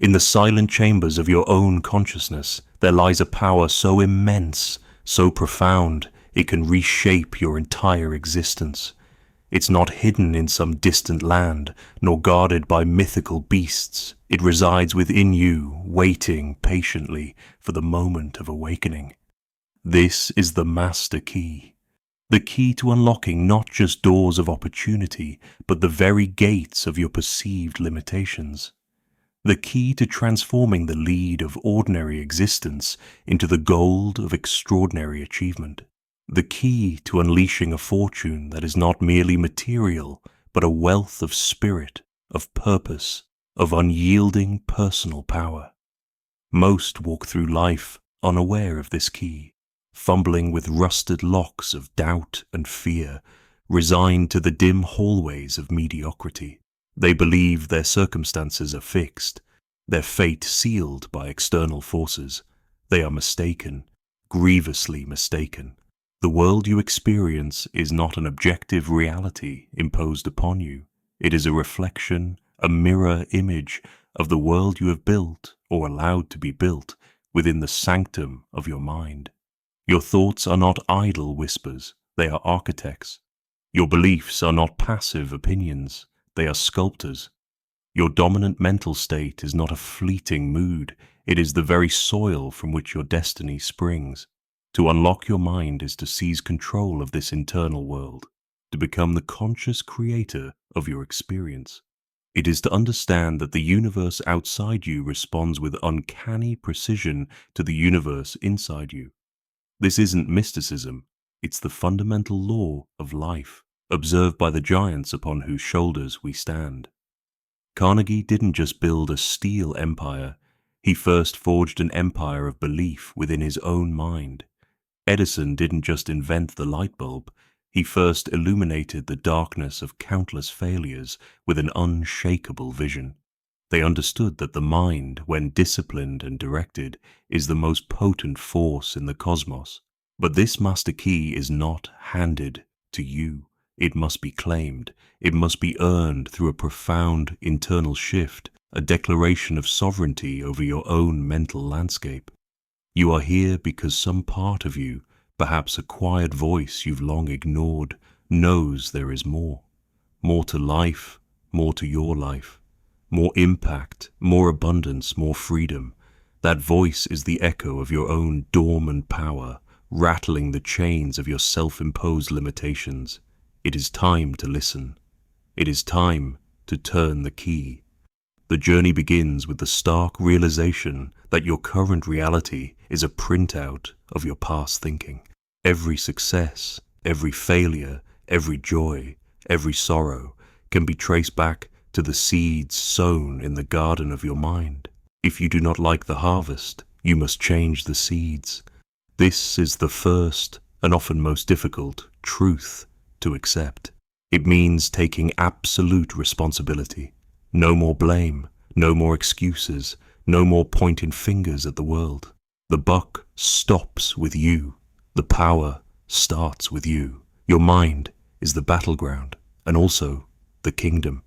In the silent chambers of your own consciousness, there lies a power so immense, so profound, it can reshape your entire existence. It's not hidden in some distant land, nor guarded by mythical beasts. It resides within you, waiting patiently for the moment of awakening. This is the master key. The key to unlocking not just doors of opportunity, but the very gates of your perceived limitations. The key to transforming the lead of ordinary existence into the gold of extraordinary achievement. The key to unleashing a fortune that is not merely material, but a wealth of spirit, of purpose, of unyielding personal power. Most walk through life unaware of this key, fumbling with rusted locks of doubt and fear, resigned to the dim hallways of mediocrity. They believe their circumstances are fixed, their fate sealed by external forces. They are mistaken, grievously mistaken. The world you experience is not an objective reality imposed upon you. It is a reflection, a mirror image of the world you have built or allowed to be built within the sanctum of your mind. Your thoughts are not idle whispers, they are architects. Your beliefs are not passive opinions, they are sculptors. Your dominant mental state is not a fleeting mood, it is the very soil from which your destiny springs. To unlock your mind is to seize control of this internal world, to become the conscious creator of your experience. It is to understand that the universe outside you responds with uncanny precision to the universe inside you. This isn't mysticism, it's the fundamental law of life, observed by the giants upon whose shoulders we stand. Carnegie didn't just build a steel empire, he first forged an empire of belief within his own mind. Edison didn't just invent the light bulb, he first illuminated the darkness of countless failures with an unshakable vision. They understood that the mind, when disciplined and directed, is the most potent force in the cosmos. But this master key is not handed to you. It must be claimed. It must be earned through a profound internal shift, a declaration of sovereignty over your own mental landscape. You are here because some part of you, perhaps a quiet voice you've long ignored, knows there is more. More to life, more to your life. More impact, more abundance, more freedom. That voice is the echo of your own dormant power, rattling the chains of your self-imposed limitations. It is time to listen. It is time to turn the key. The journey begins with the stark realization that your current reality is a printout of your past thinking. Every success, every failure, every joy, every sorrow can be traced back to the seeds sown in the garden of your mind. If you do not like the harvest, you must change the seeds. This is the first and often most difficult truth to accept. It means taking absolute responsibility. No more blame, no more excuses, no more pointing fingers at the world. The buck stops with you. The power starts with you. Your mind is the battleground and also the kingdom.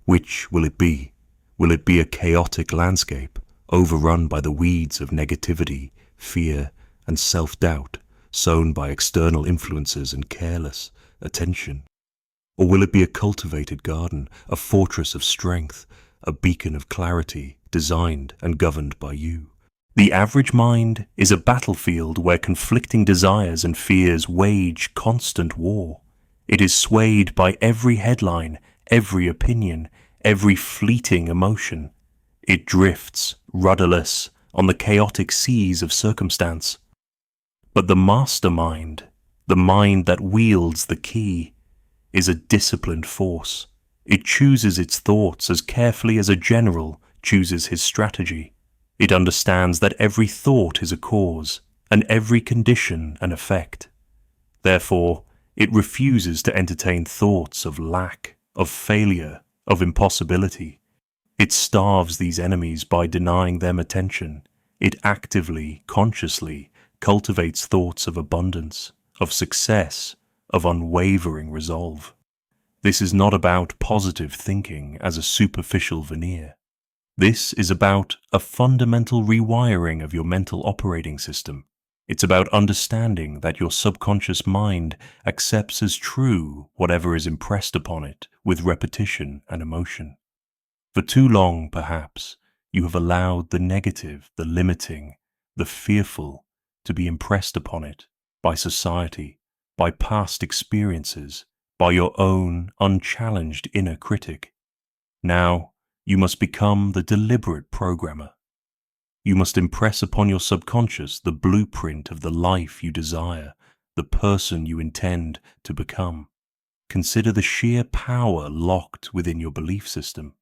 Which will it be? Will it be a chaotic landscape, overrun by the weeds of negativity, fear, and self-doubt, sown by external influences and careless attention? Or will it be a cultivated garden, a fortress of strength, a beacon of clarity, designed and governed by you? The average mind is a battlefield where conflicting desires and fears wage constant war. It is swayed by every headline, every opinion, every fleeting emotion. It drifts, rudderless, on the chaotic seas of circumstance. But the mastermind, the mind that wields the key, is a disciplined force. It chooses its thoughts as carefully as a general chooses his strategy. It understands that every thought is a cause, and every condition an effect. Therefore, it refuses to entertain thoughts of lack, of failure, of impossibility. It starves these enemies by denying them attention. It actively, consciously cultivates thoughts of abundance, of success, of unwavering resolve. This is not about positive thinking as a superficial veneer. This is about a fundamental rewiring of your mental operating system. It's about understanding that your subconscious mind accepts as true whatever is impressed upon it with repetition and emotion. For too long, perhaps, you have allowed the negative, the limiting, the fearful to be impressed upon it by society, by past experiences, by your own unchallenged inner critic. Now, you must become the deliberate programmer. You must impress upon your subconscious the blueprint of the life you desire, the person you intend to become. Consider the sheer power locked within your belief system.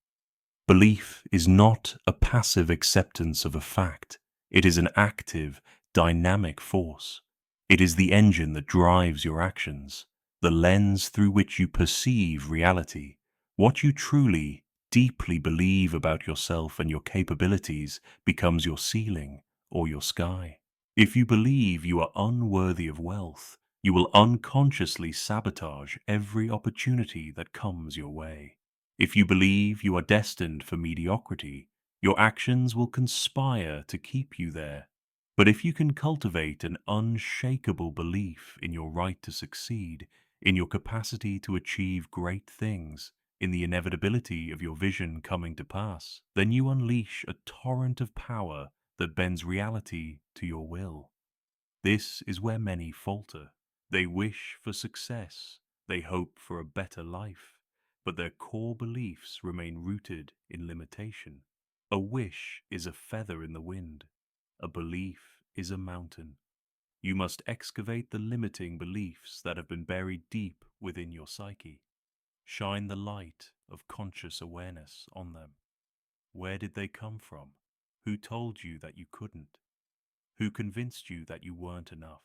Belief is not a passive acceptance of a fact. It is an active, dynamic force. It is the engine that drives your actions, the lens through which you perceive reality. What you truly, deeply believe about yourself and your capabilities becomes your ceiling or your sky. If you believe you are unworthy of wealth, you will unconsciously sabotage every opportunity that comes your way. If you believe you are destined for mediocrity, your actions will conspire to keep you there. But if you can cultivate an unshakable belief in your right to succeed, in your capacity to achieve great things, in the inevitability of your vision coming to pass, then you unleash a torrent of power that bends reality to your will. This is where many falter. They wish for success, they hope for a better life, but their core beliefs remain rooted in limitation. A wish is a feather in the wind. A belief is a mountain. You must excavate the limiting beliefs that have been buried deep within your psyche. Shine the light of conscious awareness on them. Where did they come from? Who told you that you couldn't? Who convinced you that you weren't enough?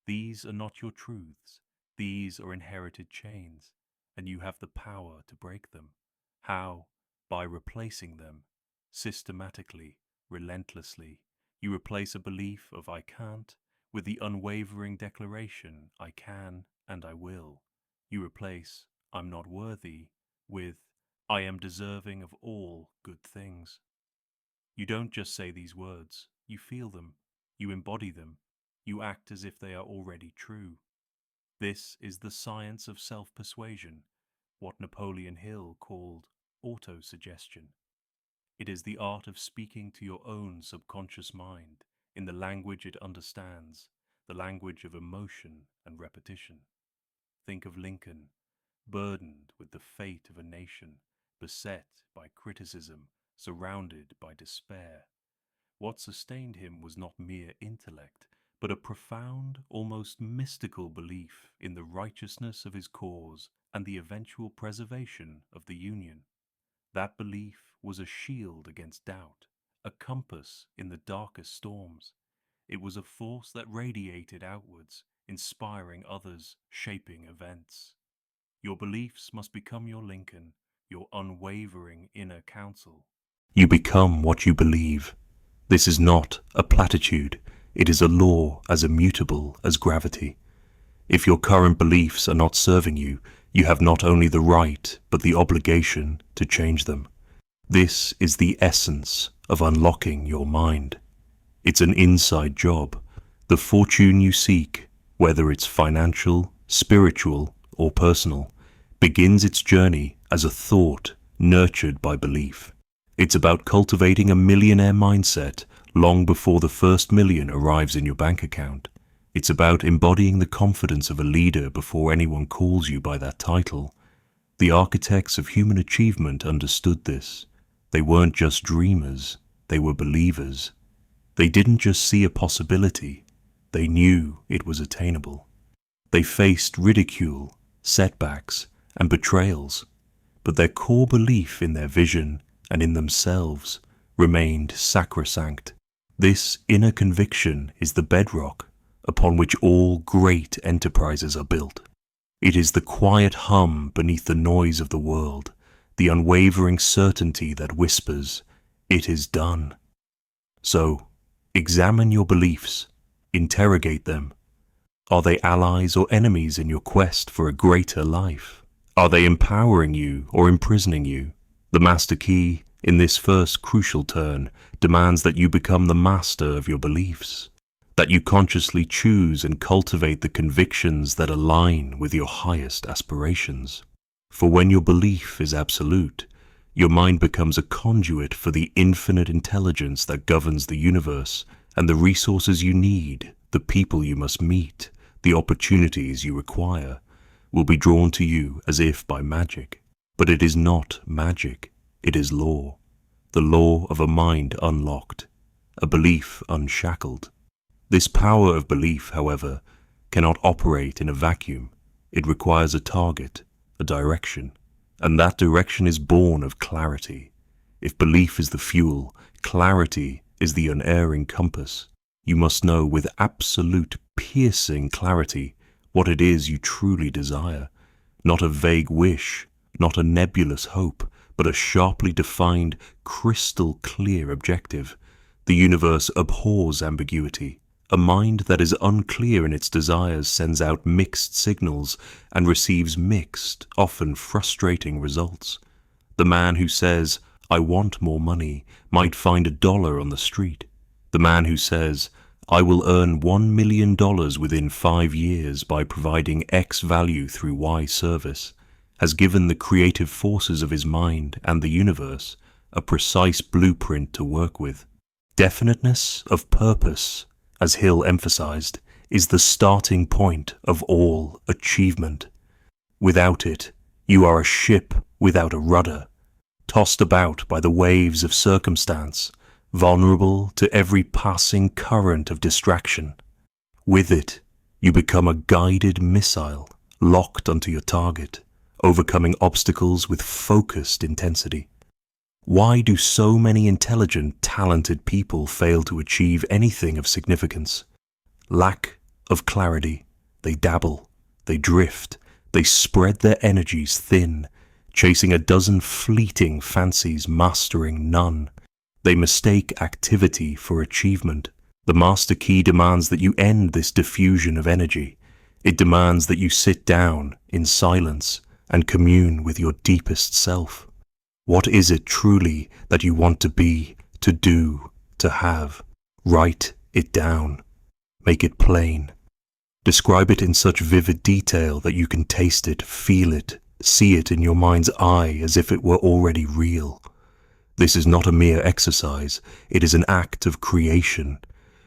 These are not your truths. These are inherited chains, and you have the power to break them. How? By replacing them, systematically, relentlessly. You replace a belief of I can't with the unwavering declaration I can and I will. You replace I'm not worthy with I am deserving of all good things. You don't just say these words, you feel them, you embody them, you act as if they are already true. This is the science of self-persuasion, what Napoleon Hill called autosuggestion. It is the art of speaking to your own subconscious mind in the language it understands, the language of emotion and repetition. Think of Lincoln, burdened with the fate of a nation, beset by criticism, surrounded by despair. What sustained him was not mere intellect, but a profound, almost mystical belief in the righteousness of his cause and the eventual preservation of the Union. That belief was a shield against doubt, a compass in the darkest storms. It was a force that radiated outwards, inspiring others, shaping events. Your beliefs must become your Lincoln, your unwavering inner counsel. You become what you believe. This is not a platitude. It is a law as immutable as gravity. If your current beliefs are not serving you, you have not only the right, but the obligation to change them. This is the essence of unlocking your mind. It's an inside job. The fortune you seek, whether it's financial, spiritual, or personal, begins its journey as a thought nurtured by belief. It's about cultivating a millionaire mindset long before the first million arrives in your bank account. It's about embodying the confidence of a leader before anyone calls you by that title. The architects of human achievement understood this. They weren't just dreamers, they were believers. They didn't just see a possibility, they knew it was attainable. They faced ridicule, setbacks, and betrayals, but their core belief in their vision and in themselves remained sacrosanct. This inner conviction is the bedrock upon which all great enterprises are built. It is the quiet hum beneath the noise of the world, the unwavering certainty that whispers, "It is done." So, examine your beliefs, interrogate them. Are they allies or enemies in your quest for a greater life? Are they empowering you or imprisoning you? The master key in this first crucial turn demands that you become the master of your beliefs, that you consciously choose and cultivate the convictions that align with your highest aspirations. For when your belief is absolute, your mind becomes a conduit for the infinite intelligence that governs the universe, and the resources you need, the people you must meet, the opportunities you require, will be drawn to you as if by magic. But it is not magic, it is law. The law of a mind unlocked, a belief unshackled. This power of belief, however, cannot operate in a vacuum. It requires a target, a direction, and that direction is born of clarity. If belief is the fuel, clarity is the unerring compass. You must know with absolute piercing clarity what it is you truly desire, not a vague wish, not a nebulous hope, but a sharply defined, crystal clear objective. The universe abhors ambiguity. A mind that is unclear in its desires sends out mixed signals and receives mixed, often frustrating results. The man who says, "I want more money," might find $1 on the street. The man who says, "I will earn $1 million within 5 years by providing X value through Y service," has given the creative forces of his mind and the universe a precise blueprint to work with. Definiteness of purpose, as Hill emphasized, is the starting point of all achievement. Without it, you are a ship without a rudder, tossed about by the waves of circumstance, vulnerable to every passing current of distraction. With it, you become a guided missile, locked onto your target, overcoming obstacles with focused intensity. Why do so many intelligent, talented people fail to achieve anything of significance? Lack of clarity. They dabble, they drift, they spread their energies thin, chasing a dozen fleeting fancies, mastering none. They mistake activity for achievement. The master key demands that you end this diffusion of energy. It demands that you sit down in silence and commune with your deepest self. What is it truly that you want to be, to do, to have? Write it down. Make it plain. Describe it in such vivid detail that you can taste it, feel it, see it in your mind's eye as if it were already real. This is not a mere exercise, it is an act of creation.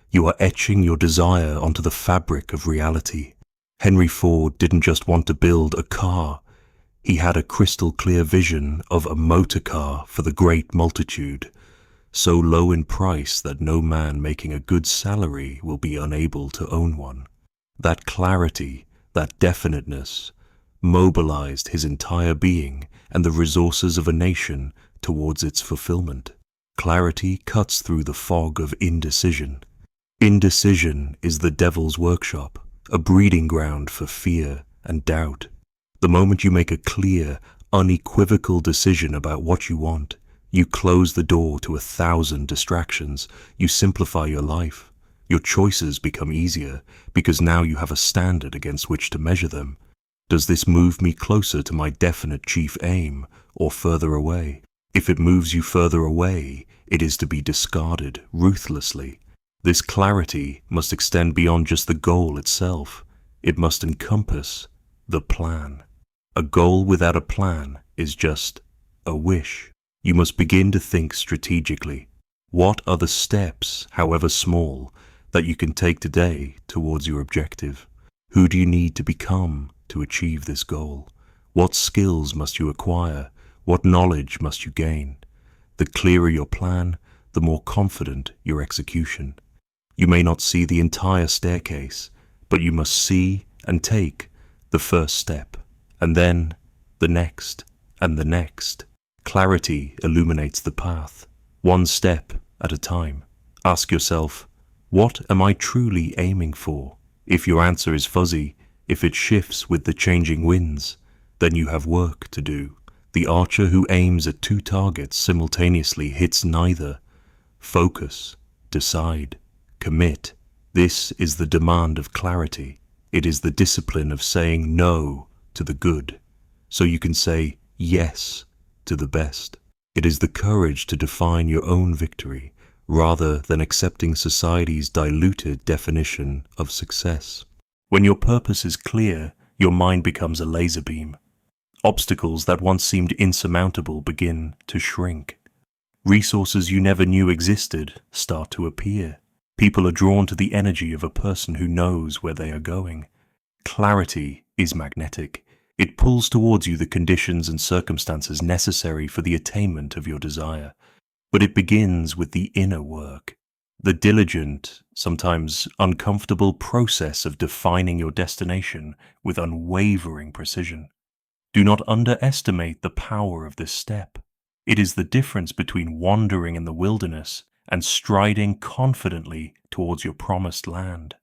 You are etching your desire onto the fabric of reality. Henry Ford didn't just want to build a car. He had a crystal clear vision of a motor car for the great multitude, so low in price that no man making a good salary will be unable to own one. That clarity, that definiteness, mobilized his entire being and the resources of a nation towards its fulfillment. Clarity cuts through the fog of indecision. Indecision is the devil's workshop, a breeding ground for fear and doubt. The moment you make a clear, unequivocal decision about what you want, you close the door to 1,000 distractions. You simplify your life. Your choices become easier because now you have a standard against which to measure them. Does this move me closer to my definite chief aim or further away? If it moves you further away, it is to be discarded ruthlessly. This clarity must extend beyond just the goal itself. It must encompass the plan. A goal without a plan is just a wish. You must begin to think strategically. What are the steps, however small, that you can take today towards your objective? Who do you need to become to achieve this goal? What skills must you acquire? What knowledge must you gain? The clearer your plan, the more confident your execution. You may not see the entire staircase, but you must see and take the first step, and then the next and the next. Clarity illuminates the path, one step at a time. Ask yourself, what am I truly aiming for? If your answer is fuzzy, if it shifts with the changing winds, then you have work to do. The archer who aims at 2 targets simultaneously hits neither. Focus, decide, commit. This is the demand of clarity. It is the discipline of saying no to the good, so you can say yes to the best. It is the courage to define your own victory rather than accepting society's diluted definition of success. When your purpose is clear, your mind becomes a laser beam. Obstacles that once seemed insurmountable begin to shrink. Resources you never knew existed start to appear. People are drawn to the energy of a person who knows where they are going. Clarity is magnetic. It pulls towards you the conditions and circumstances necessary for the attainment of your desire. But it begins with the inner work, the diligent, sometimes uncomfortable process of defining your destination with unwavering precision. Do not underestimate the power of this step. It is the difference between wandering in the wilderness and striding confidently towards your promised land.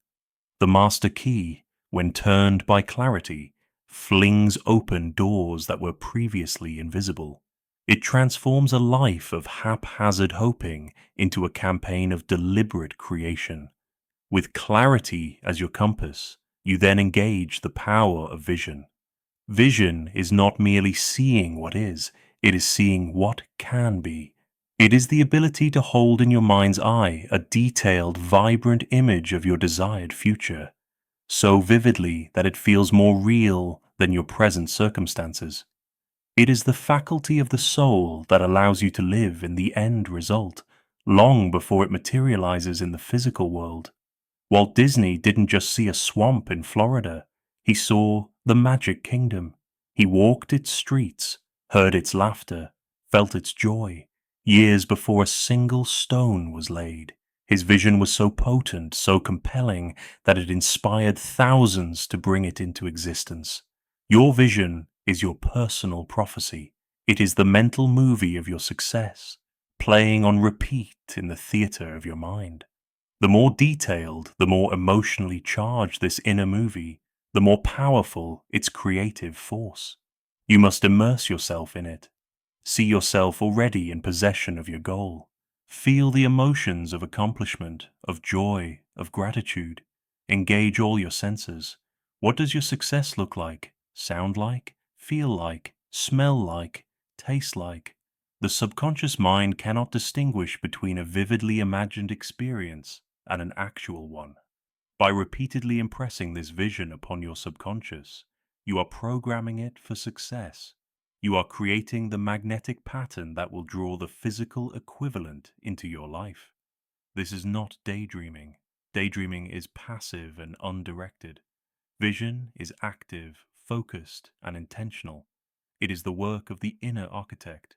The master key, when turned by clarity, flings open doors that were previously invisible. It transforms a life of haphazard hoping into a campaign of deliberate creation. With clarity as your compass, you then engage the power of vision. Vision is not merely seeing what is, it is seeing what can be. It is the ability to hold in your mind's eye a detailed, vibrant image of your desired future, so vividly that it feels more real than your present circumstances. It is the faculty of the soul that allows you to live in the end result, long before it materializes in the physical world. Walt Disney didn't just see a swamp in Florida, he saw the Magic Kingdom. He walked its streets, heard its laughter, felt its joy, years before a single stone was laid. His vision was so potent, so compelling, that it inspired thousands to bring it into existence. Your vision is your personal prophecy. It is the mental movie of your success, playing on repeat in the theater of your mind. The more detailed, the more emotionally charged this inner movie, the more powerful its creative force. You must immerse yourself in it. See yourself already in possession of your goal. Feel the emotions of accomplishment, of joy, of gratitude. Engage all your senses. What does your success look like, sound like, feel like, smell like, taste like? The subconscious mind cannot distinguish between a vividly imagined experience and an actual one. By repeatedly impressing this vision upon your subconscious, you are programming it for success. You are creating the magnetic pattern that will draw the physical equivalent into your life. This is not daydreaming. Daydreaming is passive and undirected. Vision is active, focused, and intentional. It is the work of the inner architect,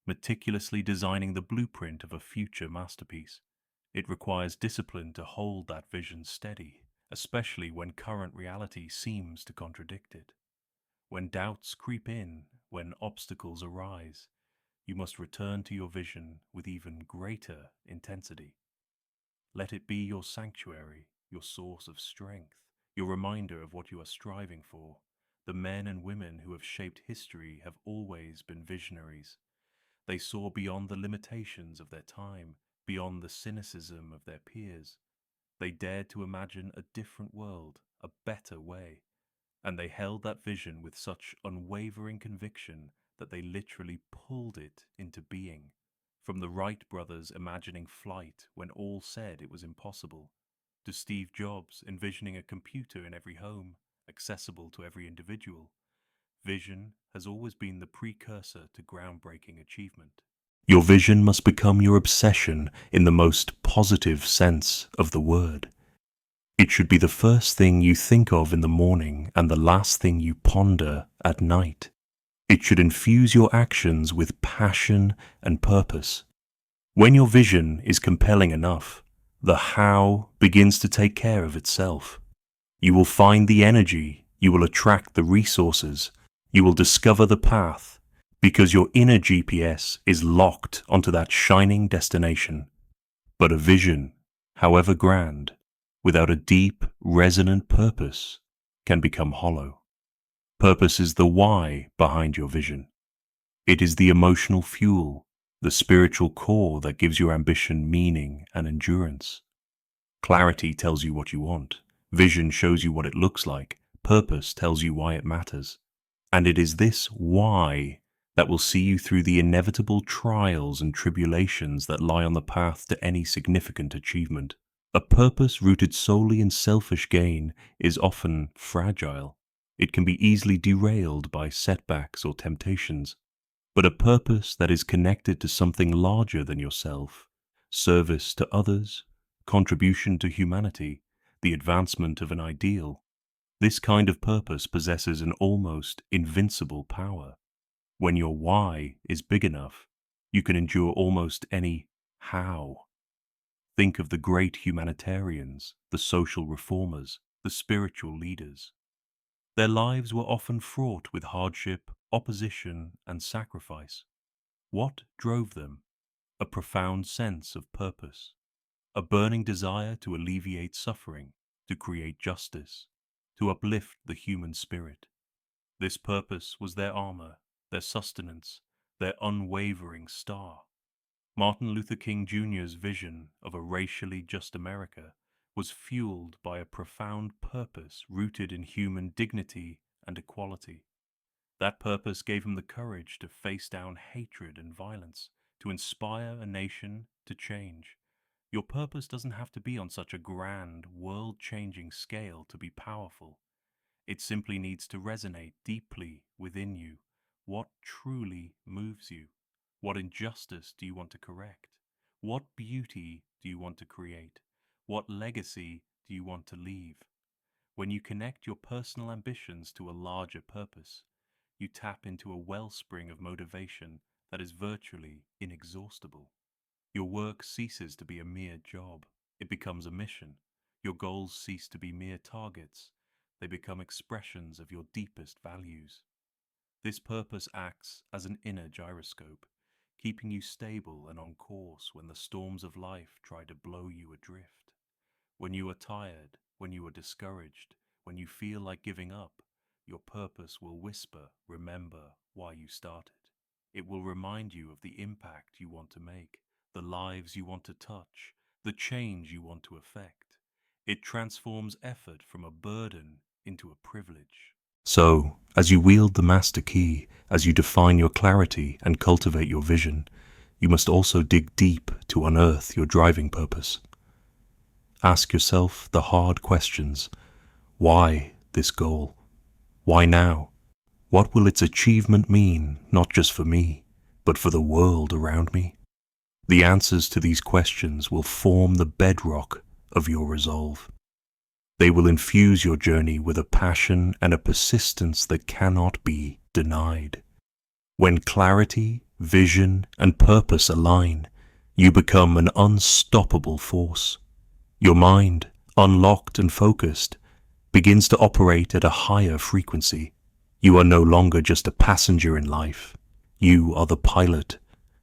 meticulously designing the blueprint of a future masterpiece. It requires discipline to hold that vision steady, especially when current reality seems to contradict it. When doubts creep in, when obstacles arise, you must return to your vision with even greater intensity. Let it be your sanctuary, your source of strength, your reminder of what you are striving for. The men and women who have shaped history have always been visionaries. They saw beyond the limitations of their time, beyond the cynicism of their peers. They dared to imagine a different world, a better way, and they held that vision with such unwavering conviction that they literally pulled it into being. From the Wright brothers imagining flight when all said it was impossible, to Steve Jobs envisioning a computer in every home, accessible to every individual, vision has always been the precursor to groundbreaking achievement. Your vision must become your obsession in the most positive sense of the word. It should be the first thing you think of in the morning and the last thing you ponder at night. It should infuse your actions with passion and purpose. When your vision is compelling enough, the how begins to take care of itself. You will find the energy, you will attract the resources, you will discover the path, because your inner GPS is locked onto that shining destination. But a vision, however grand, without a deep, resonant purpose, can become hollow. Purpose is the why behind your vision. It is the emotional fuel, the spiritual core that gives your ambition meaning and endurance. Clarity tells you what you want. Vision shows you what it looks like. Purpose tells you why it matters. And it is this why that will see you through the inevitable trials and tribulations that lie on the path to any significant achievement. A purpose rooted solely in selfish gain is often fragile. It can be easily derailed by setbacks or temptations. But a purpose that is connected to something larger than yourself, service to others, contribution to humanity, the advancement of an ideal, this kind of purpose possesses an almost invincible power. When your why is big enough, you can endure almost any how. Think of the great humanitarians, the social reformers, the spiritual leaders. Their lives were often fraught with hardship, opposition, and sacrifice. What drove them? A profound sense of purpose, a burning desire to alleviate suffering, to create justice, to uplift the human spirit. This purpose was their armor, their sustenance, their unwavering star. Martin Luther King Jr.'s vision of a racially just America was fueled by a profound purpose rooted in human dignity and equality. That purpose gave him the courage to face down hatred and violence, to inspire a nation to change. Your purpose doesn't have to be on such a grand, world-changing scale to be powerful. It simply needs to resonate deeply within you. What truly moves you? What injustice do you want to correct? What beauty do you want to create? What legacy do you want to leave? When you connect your personal ambitions to a larger purpose, you tap into a wellspring of motivation that is virtually inexhaustible. Your work ceases to be a mere job. It becomes a mission. Your goals cease to be mere targets. They become expressions of your deepest values. This purpose acts as an inner gyroscope, keeping you stable and on course when the storms of life try to blow you adrift. When you are tired, when you are discouraged, when you feel like giving up, your purpose will whisper, remember why you started. It will remind you of the impact you want to make, the lives you want to touch, the change you want to effect. It transforms effort from a burden into a privilege. So, as you wield the master key, as you define your clarity and cultivate your vision, you must also dig deep to unearth your driving purpose. Ask yourself the hard questions. Why this goal? Why now? What will its achievement mean, not just for me, but for the world around me? The answers to these questions will form the bedrock of your resolve. They will infuse your journey with a passion and a persistence that cannot be denied. When clarity, vision, and purpose align, you become an unstoppable force. Your mind, unlocked and focused, begins to operate at a higher frequency. You are no longer just a passenger in life. You are the pilot,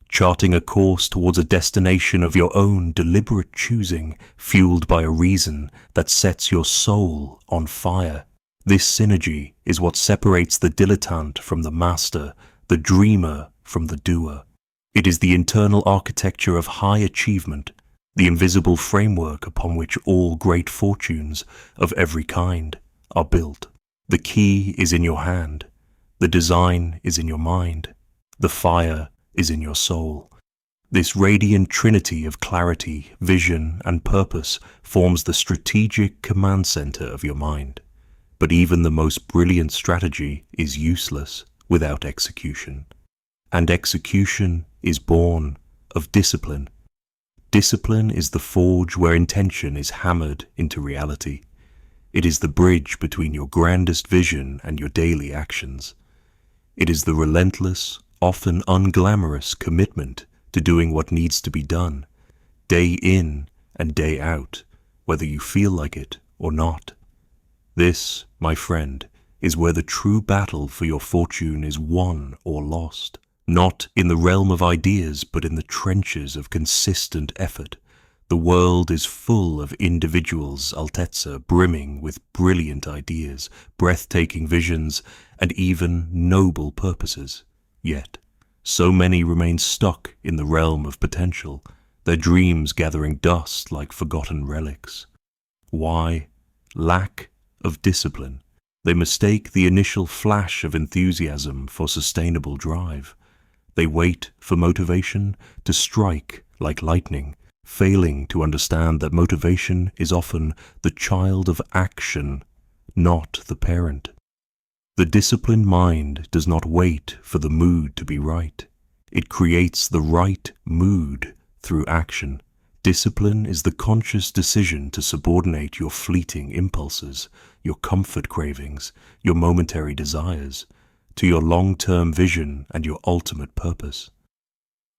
charting a course towards a destination of your own deliberate choosing, fueled by a reason that sets your soul on fire. This synergy is what separates the dilettante from the master, the dreamer from the doer. It is the internal architecture of high achievement, the invisible framework upon which all great fortunes of every kind are built. The key is in your hand. The design is in your mind. The fire is in your soul. This radiant trinity of clarity, vision, and purpose forms the strategic command center of your mind. But even the most brilliant strategy is useless without execution. And execution is born of discipline. Discipline is the forge where intention is hammered into reality. It is the bridge between your grandest vision and your daily actions. It is the relentless, often unglamorous commitment to doing what needs to be done, day in and day out, whether you feel like it or not. This, my friend, is where the true battle for your fortune is won or lost. Not in the realm of ideas, but in the trenches of consistent effort. The world is full of individuals, Altezza, brimming with brilliant ideas, breathtaking visions, and even noble purposes. Yet, so many remain stuck in the realm of potential, their dreams gathering dust like forgotten relics. Why? Lack of discipline. They mistake the initial flash of enthusiasm for sustainable drive. They wait for motivation to strike like lightning, failing to understand that motivation is often the child of action, not the parent. The disciplined mind does not wait for the mood to be right. It creates the right mood through action. Discipline is the conscious decision to subordinate your fleeting impulses, your comfort cravings, your momentary desires, to your long-term vision and your ultimate purpose.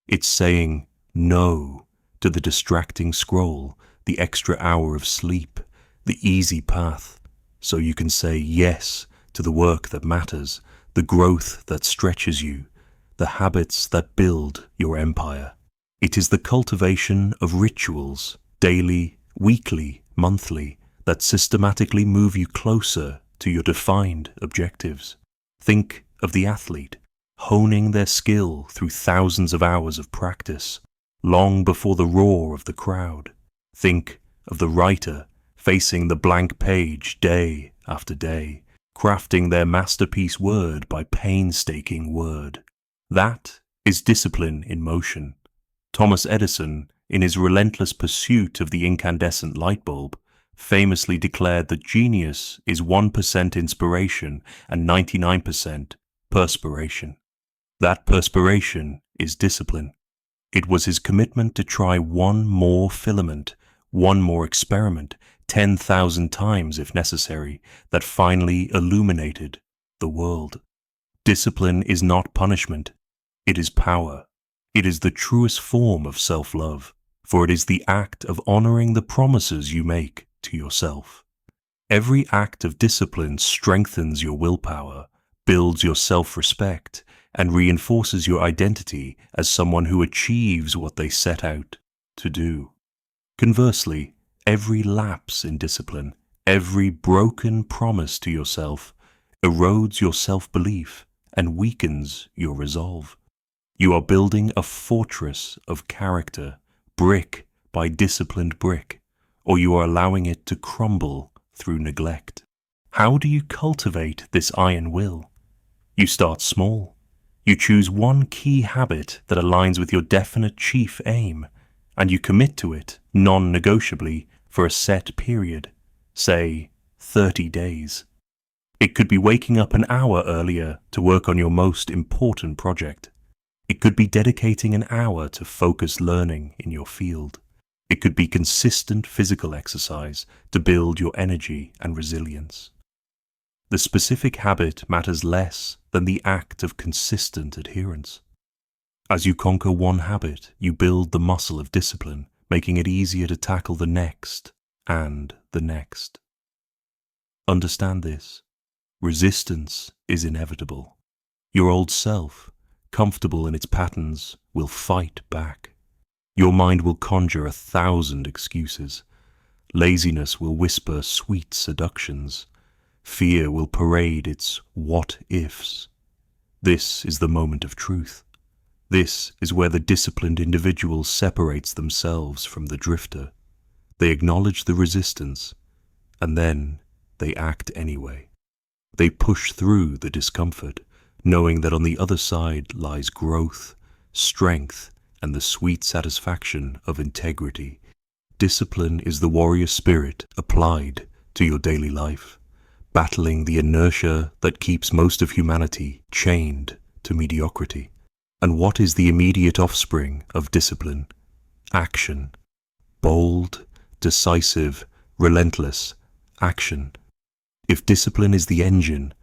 It's saying no to the distracting scroll, the extra hour of sleep, the easy path, so you can say yes to the work that matters, the growth that stretches you, the habits that build your empire. It is the cultivation of rituals, daily, weekly, monthly, that systematically move you closer to your defined objectives. Think of the athlete, honing their skill through thousands of hours of practice, long before the roar of the crowd. Think of the writer, facing the blank page day after day, crafting their masterpiece word by painstaking word. That is discipline in motion. Thomas Edison, in his relentless pursuit of the incandescent light bulb, famously declared that genius is 1% inspiration and 99% perspiration. That perspiration is discipline. It was his commitment to try one more filament, one more experiment, 10,000 times if necessary, that finally illuminated the world. Discipline is not punishment. It is power. It is the truest form of self-love, for it is the act of honoring the promises you make to yourself. Every act of discipline strengthens your willpower, builds your self-respect, and reinforces your identity as someone who achieves what they set out to do. Conversely, every lapse in discipline, every broken promise to yourself, erodes your self-belief and weakens your resolve. You are building a fortress of character, brick by disciplined brick, or you are allowing it to crumble through neglect. How do you cultivate this iron will? You start small. You choose one key habit that aligns with your definite chief aim, and you commit to it non-negotiably for a set period, say 30 days. It could be waking up an hour earlier to work on your most important project. It could be dedicating an hour to focused learning in your field. It could be consistent physical exercise to build your energy and resilience. The specific habit matters less than the act of consistent adherence. As you conquer one habit, you build the muscle of discipline, making it easier to tackle the next and the next. Understand this. Resistance is inevitable. Your old self, comfortable in its patterns, will fight back. Your mind will conjure 1,000 excuses. Laziness will whisper sweet seductions. Fear will parade its what-ifs. This is the moment of truth. This is where the disciplined individual separates themselves from the drifter. They acknowledge the resistance, and then they act anyway. They push through the discomfort, knowing that on the other side lies growth, strength, and the sweet satisfaction of integrity. Discipline is the warrior spirit applied to your daily life, battling the inertia that keeps most of humanity chained to mediocrity. And what is the immediate offspring of discipline? Action. Bold, decisive, relentless action. If discipline is the engine,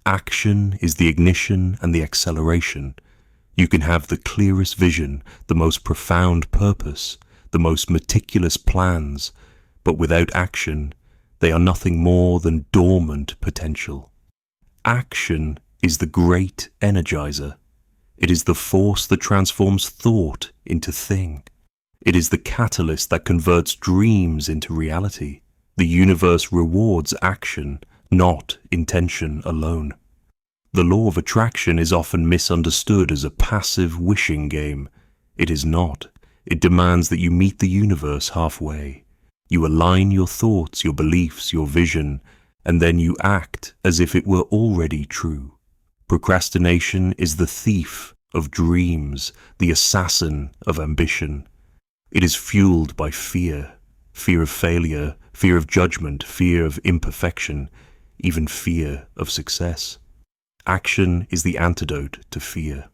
action is the ignition and the acceleration. You can have the clearest vision, the most profound purpose, the most meticulous plans, but without action, they are nothing more than dormant potential. Action is the great energizer. It is the force that transforms thought into thing. It is the catalyst that converts dreams into reality. The universe rewards action, not intention alone. The law of attraction is often misunderstood as a passive wishing game. It is not. It demands that you meet the universe halfway. You align your thoughts, your beliefs, your vision, and then you act as if it were already true. Procrastination is the thief of dreams, the assassin of ambition. It is fueled by fear, fear of failure, fear of judgment, fear of imperfection, even fear of success. Action is the antidote to fear.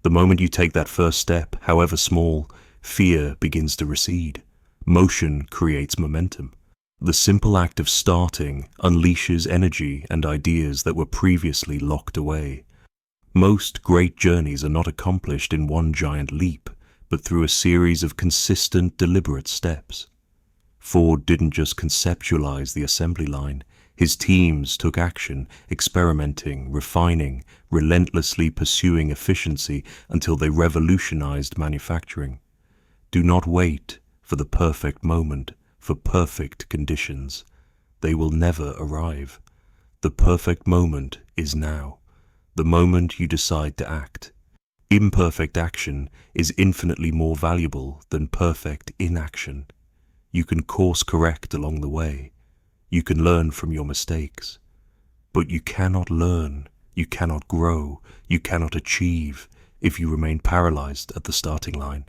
The moment you take that first step, however small, fear begins to recede. Motion creates momentum. The simple act of starting unleashes energy and ideas that were previously locked away. Most great journeys are not accomplished in one giant leap, but through a series of consistent, deliberate steps. Ford didn't just conceptualize the assembly line. His teams took action, experimenting, refining, relentlessly pursuing efficiency until they revolutionized manufacturing. Do not wait for the perfect moment, for perfect conditions. They will never arrive. The perfect moment is now, the moment you decide to act. Imperfect action is infinitely more valuable than perfect inaction. You can course correct along the way. You can learn from your mistakes. But you cannot learn, you cannot grow, you cannot achieve if you remain paralyzed at the starting line.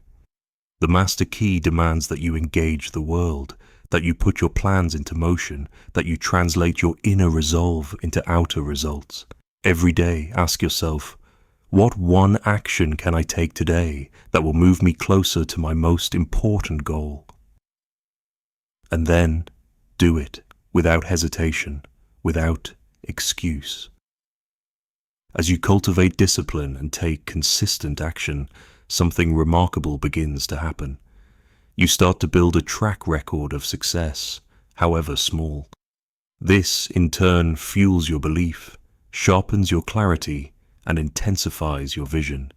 The master key demands that you engage the world, that you put your plans into motion, that you translate your inner resolve into outer results. Every day, ask yourself, what one action can I take today that will move me closer to my most important goal? And then, do it, without hesitation, without excuse. As you cultivate discipline and take consistent action, something remarkable begins to happen. You start to build a track record of success, however small. This, in turn, fuels your belief, sharpens your clarity, and intensifies your vision.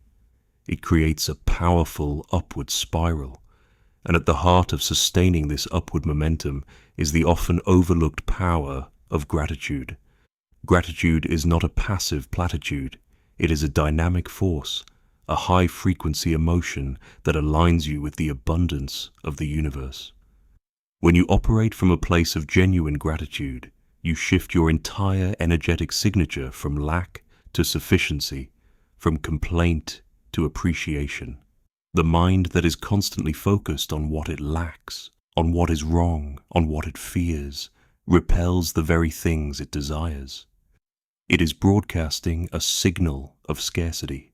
It creates a powerful upward spiral, and at the heart of sustaining this upward momentum is the often overlooked power of gratitude. Gratitude is not a passive platitude. It is a dynamic force, a high-frequency emotion that aligns you with the abundance of the universe. When you operate from a place of genuine gratitude, you shift your entire energetic signature from lack to sufficiency, from complaint to appreciation. The mind that is constantly focused on what it lacks, on what is wrong, on what it fears, repels the very things it desires. It is broadcasting a signal of scarcity.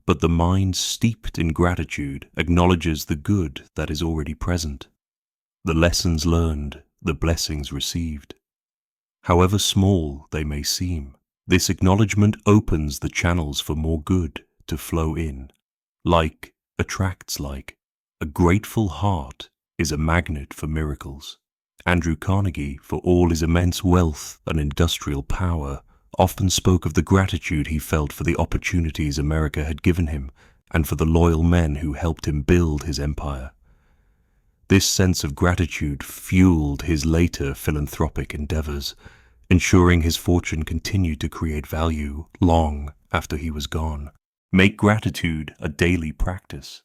But the mind steeped in gratitude acknowledges the good that is already present, the lessons learned, the blessings received. However small they may seem, this acknowledgement opens the channels for more good to flow in. Like attracts like. A grateful heart is a magnet for miracles. Andrew Carnegie, for all his immense wealth and industrial power, often spoke of the gratitude he felt for the opportunities America had given him and for the loyal men who helped him build his empire. This sense of gratitude fueled his later philanthropic endeavors, ensuring his fortune continued to create value long after he was gone. Make gratitude a daily practice.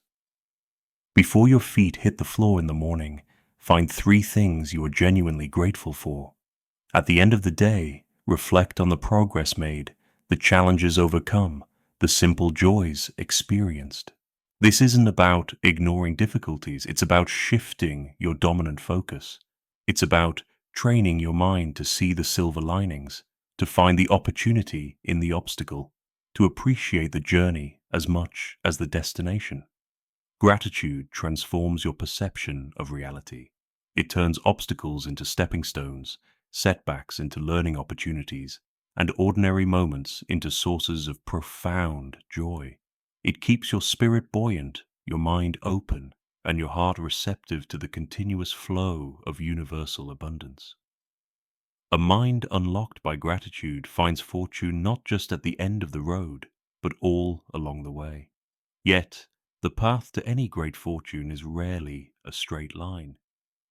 Before your feet hit the floor in the morning, find 3 things you are genuinely grateful for. At the end of the day, reflect on the progress made, the challenges overcome, the simple joys experienced. This isn't about ignoring difficulties, it's about shifting your dominant focus. It's about training your mind to see the silver linings, to find the opportunity in the obstacle, to appreciate the journey as much as the destination. Gratitude transforms your perception of reality. It turns obstacles into stepping stones, setbacks into learning opportunities, and ordinary moments into sources of profound joy. It keeps your spirit buoyant, your mind open, and your heart receptive to the continuous flow of universal abundance. A mind unlocked by gratitude finds fortune not just at the end of the road, but all along the way. Yet, the path to any great fortune is rarely a straight line.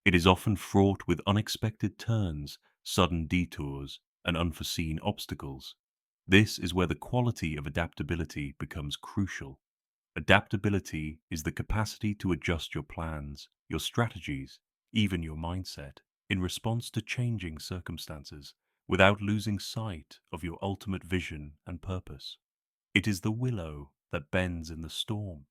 It is often fraught with unexpected turns, sudden detours, and unforeseen obstacles. This is where the quality of adaptability becomes crucial. Adaptability is the capacity to adjust your plans, your strategies, even your mindset, in response to changing circumstances, without losing sight of your ultimate vision and purpose. It is the willow that bends in the storm,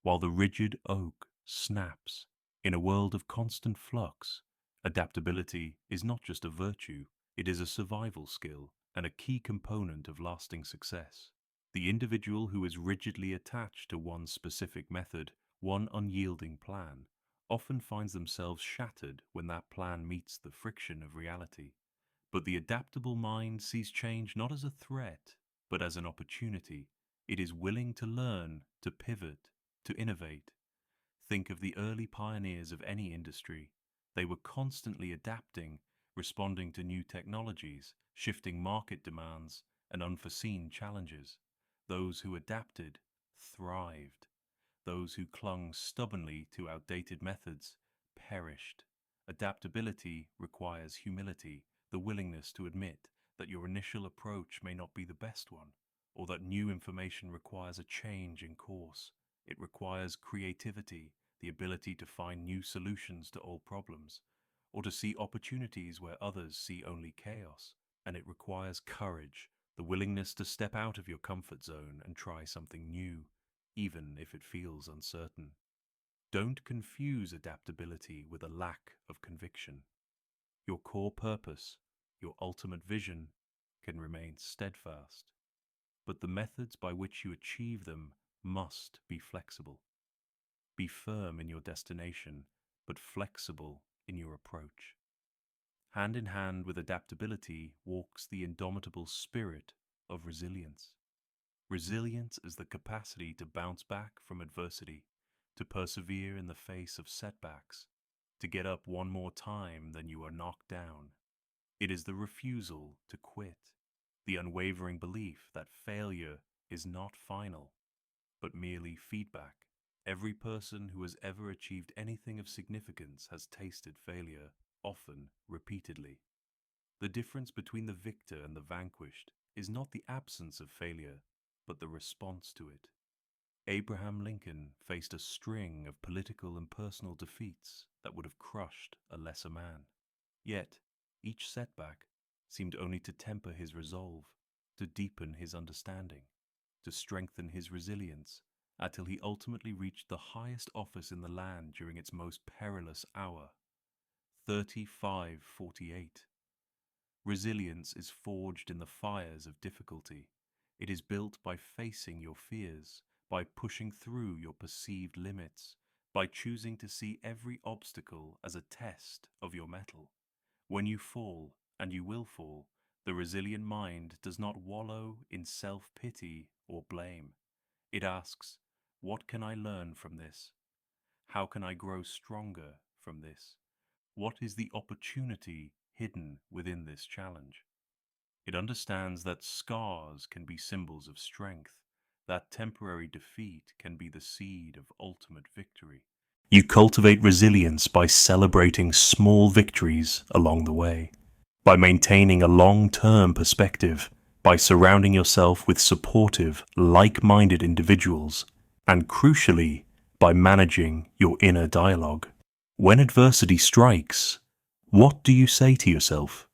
while the rigid oak snaps. In a world of constant flux, adaptability is not just a virtue, it is a survival skill and a key component of lasting success. The individual who is rigidly attached to one specific method, one unyielding plan, often finds themselves shattered when that plan meets the friction of reality. But the adaptable mind sees change not as a threat, but as an opportunity. It is willing to learn, to pivot, to innovate. Think of the early pioneers of any industry. They were constantly adapting, responding to new technologies, shifting market demands, and unforeseen challenges. Those who adapted thrived. Those who clung stubbornly to outdated methods perished. Adaptability requires humility, the willingness to admit that your initial approach may not be the best one, or that new information requires a change in course. It requires creativity, the ability to find new solutions to old problems, or to see opportunities where others see only chaos. And it requires courage, the willingness to step out of your comfort zone and try something new, even if it feels uncertain. Don't confuse adaptability with a lack of conviction. Your core purpose, your ultimate vision, can remain steadfast, but the methods by which you achieve them must be flexible. Be firm in your destination, but flexible in your approach. Hand in hand with adaptability walks the indomitable spirit of resilience. Resilience is the capacity to bounce back from adversity, to persevere in the face of setbacks, to get up one more time than you are knocked down. It is the refusal to quit, the unwavering belief that failure is not final, but merely feedback. Every person who has ever achieved anything of significance has tasted failure, often repeatedly. The difference between the victor and the vanquished is not the absence of failure, but the response to it. Abraham Lincoln faced a string of political and personal defeats that would have crushed a lesser man. Yet, each setback seemed only to temper his resolve, to deepen his understanding, to strengthen his resilience, until he ultimately reached the highest office in the land during its most perilous hour. 3548. Resilience is forged in the fires of difficulty. It is built by facing your fears, by pushing through your perceived limits, by choosing to see every obstacle as a test of your mettle. When you fall, and you will fall, the resilient mind does not wallow in self-pity or blame. It asks, what can I learn from this? How can I grow stronger from this? What is the opportunity hidden within this challenge? It understands that scars can be symbols of strength, that temporary defeat can be the seed of ultimate victory. You cultivate resilience by celebrating small victories along the way, by maintaining a long-term perspective, by surrounding yourself with supportive, like-minded individuals, and crucially, by managing your inner dialogue. When adversity strikes, what do you say to yourself?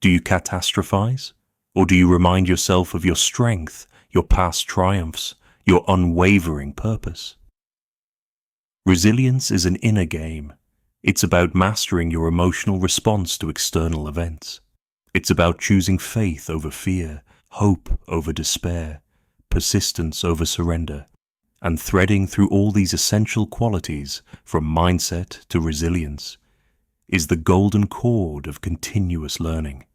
Do you catastrophize? Or do you remind yourself of your strength, your past triumphs, your unwavering purpose? Resilience is an inner game. It's about mastering your emotional response to external events. It's about choosing faith over fear, hope over despair, persistence over surrender, and threading through all these essential qualities, from mindset to resilience, is the golden cord of continuous learning.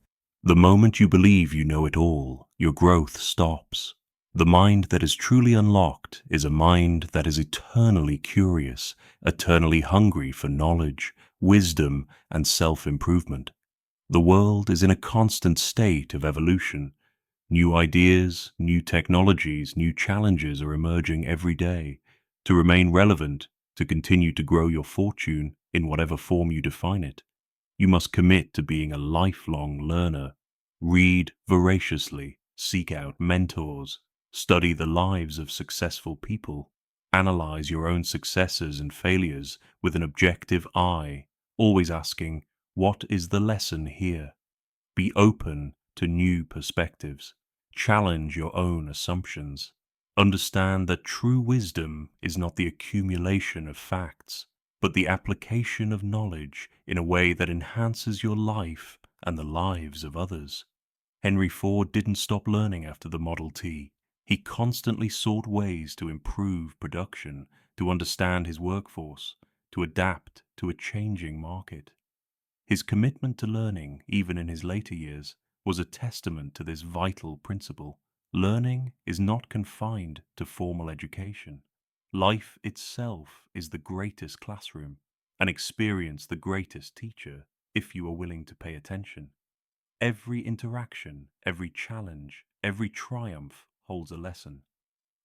The moment you believe you know it all, your growth stops. The mind that is truly unlocked is a mind that is eternally curious, eternally hungry for knowledge, wisdom, and self-improvement. The world is in a constant state of evolution. New ideas, new technologies, new challenges are emerging every day. To remain relevant, to continue to grow your fortune in whatever form you define it, you must commit to being a lifelong learner. Read voraciously, seek out mentors, study the lives of successful people, analyze your own successes and failures with an objective eye, always asking, what is the lesson here? Be open to new perspectives. Challenge your own assumptions. Understand that true wisdom is not the accumulation of facts, but the application of knowledge in a way that enhances your life and the lives of others. Henry Ford didn't stop learning after the Model T. He constantly sought ways to improve production, to understand his workforce, to adapt to a changing market. His commitment to learning, even in his later years, was a testament to this vital principle. Learning is not confined to formal education. Life itself is the greatest classroom, and experience the greatest teacher if you are willing to pay attention. Every interaction, every challenge, every triumph holds a lesson.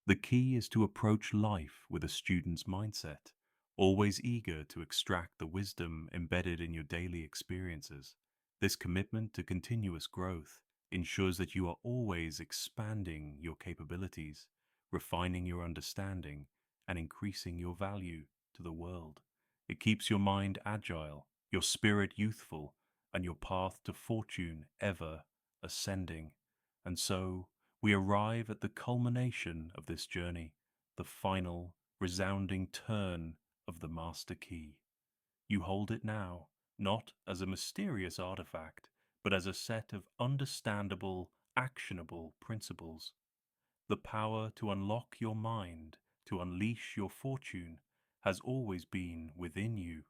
The key is to approach life with a student's mindset, always eager to extract the wisdom embedded in your daily experiences. This commitment to continuous growth ensures that you are always expanding your capabilities, refining your understanding, and increasing your value to the world. It keeps your mind agile, your spirit youthful, and your path to fortune ever ascending. And so, we arrive at the culmination of this journey, the final, resounding turn of the master key. You hold it now, not as a mysterious artifact, but as a set of understandable, actionable principles. The power to unlock your mind, to unleash your fortune, has always been within you.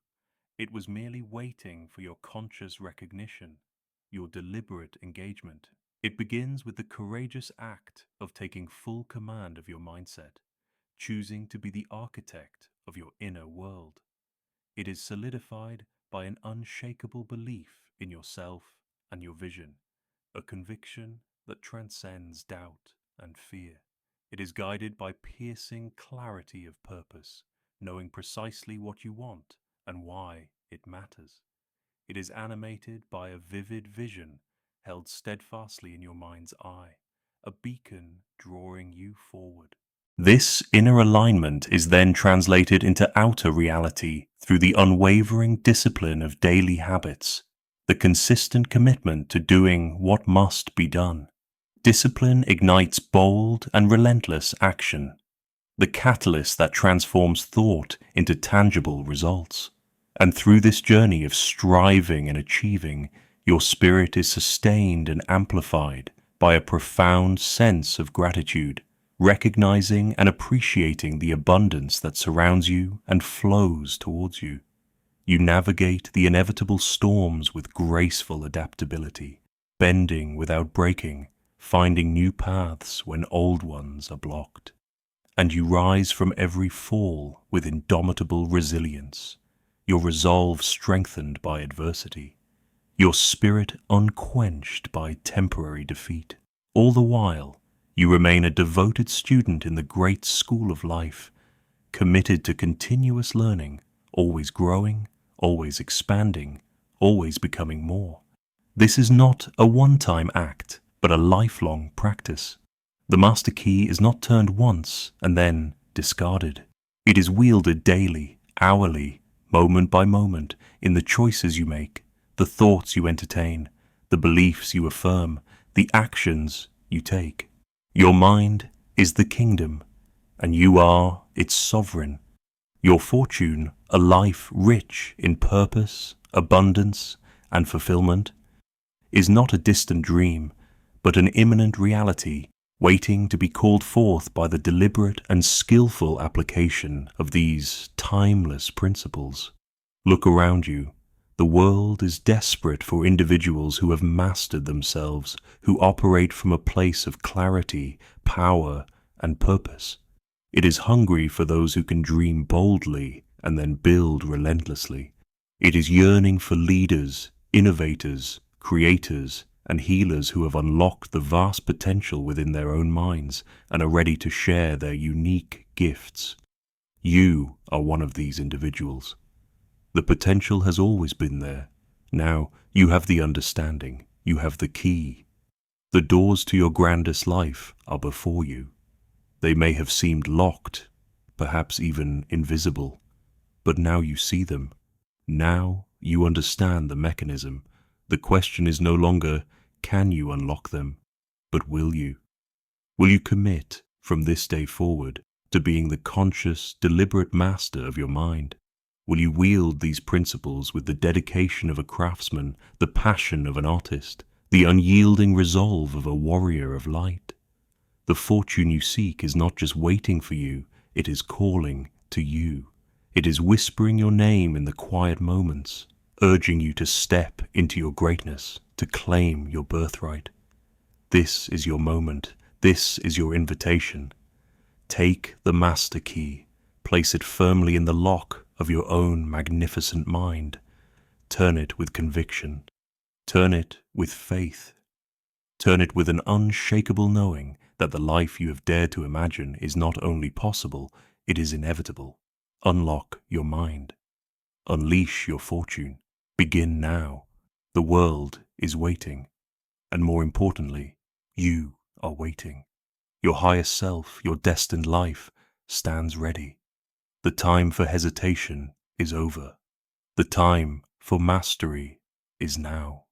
It was merely waiting for your conscious recognition, your deliberate engagement. It begins with the courageous act of taking full command of your mindset, choosing to be the architect of your inner world. It is solidified by an unshakable belief in yourself and your vision, a conviction that transcends doubt and fear. It is guided by piercing clarity of purpose, knowing precisely what you want and why it matters. It is animated by a vivid vision held steadfastly in your mind's eye, a beacon drawing you forward. This inner alignment is then translated into outer reality through the unwavering discipline of daily habits, the consistent commitment to doing what must be done. Discipline ignites bold and relentless action, the catalyst that transforms thought into tangible results. And through this journey of striving and achieving, your spirit is sustained and amplified by a profound sense of gratitude, recognizing and appreciating the abundance that surrounds you and flows towards you. You navigate the inevitable storms with graceful adaptability, bending without breaking, finding new paths when old ones are blocked. And you rise from every fall with indomitable resilience, your resolve strengthened by adversity, your spirit unquenched by temporary defeat. All the while, you remain a devoted student in the great school of life, committed to continuous learning, always growing, always expanding, always becoming more. This is not a one-time act, but a lifelong practice. The master key is not turned once and then discarded. It is wielded daily, hourly, moment by moment, in the choices you make, the thoughts you entertain, the beliefs you affirm, the actions you take. Your mind is the kingdom, and you are its sovereign. Your fortune, a life rich in purpose, abundance, and fulfillment, is not a distant dream, but an imminent reality waiting to be called forth by the deliberate and skillful application of these timeless principles. Look around you. The world is desperate for individuals who have mastered themselves, who operate from a place of clarity, power, and purpose. It is hungry for those who can dream boldly and then build relentlessly. It is yearning for leaders, innovators, creators, and healers who have unlocked the vast potential within their own minds and are ready to share their unique gifts. You are one of these individuals. The potential has always been there. Now you have the understanding, you have the key. The doors to your grandest life are before you. They may have seemed locked, perhaps even invisible, but now you see them. Now you understand the mechanism. The question is no longer, can you unlock them, but will you? Will you commit from this day forward to being the conscious, deliberate master of your mind? Will you wield these principles with the dedication of a craftsman, the passion of an artist, the unyielding resolve of a warrior of light? The fortune you seek is not just waiting for you, it is calling to you. It is whispering your name in the quiet moments, urging you to step into your greatness, to claim your birthright. This is your moment. This is your invitation. Take the master key, place it firmly in the lock of your own magnificent mind. Turn it with conviction. Turn it with faith. Turn it with an unshakable knowing that the life you have dared to imagine is not only possible, it is inevitable. Unlock your mind. Unleash your fortune. Begin now. The world is waiting. And more importantly, you are waiting. Your higher self, your destined life, stands ready. The time for hesitation is over. The time for mastery is now.